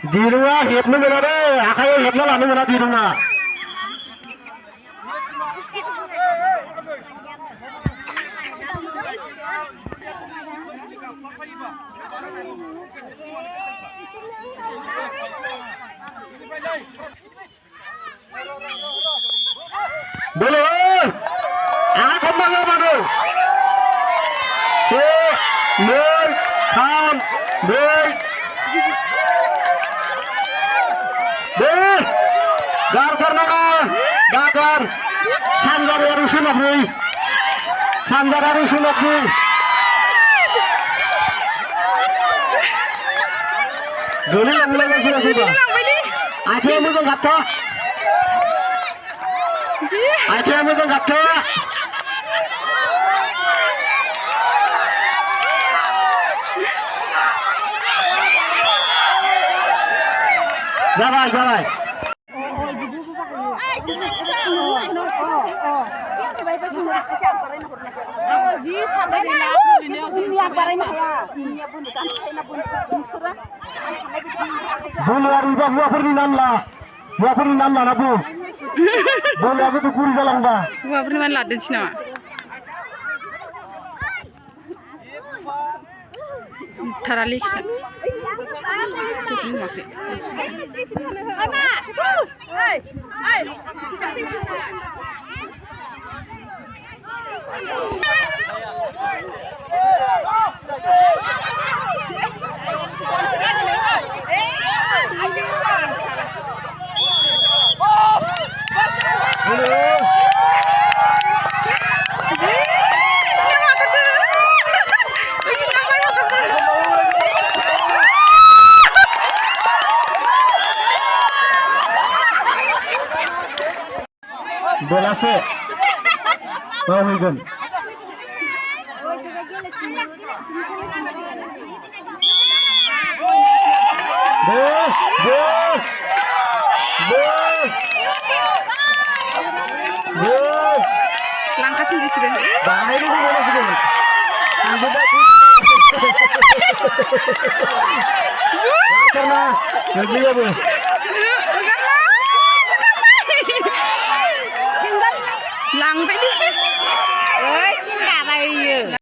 Diruma hebnu mena re, akayo hebnu lanu mena diruma. Bolo, aku mana baru? Se, nol, ham, nol. Deh, gar naga, gar. Sanjar harus sunat nih. Sanjar harus sunat nih. Dulu yang mulai sudah sudah. Aja yang mulai kata. Aja yang mulai kata. Jabai, jabai. Bolu ariba buah puri nam lah nabu. Bolu aku tu kuri jalan ba. Buah puri mana laden sih nama. Teralik sih. Bola se, mau higun. Langkah sendiri sudah. Bahaya ni bola sudah. Karena, kerja apa?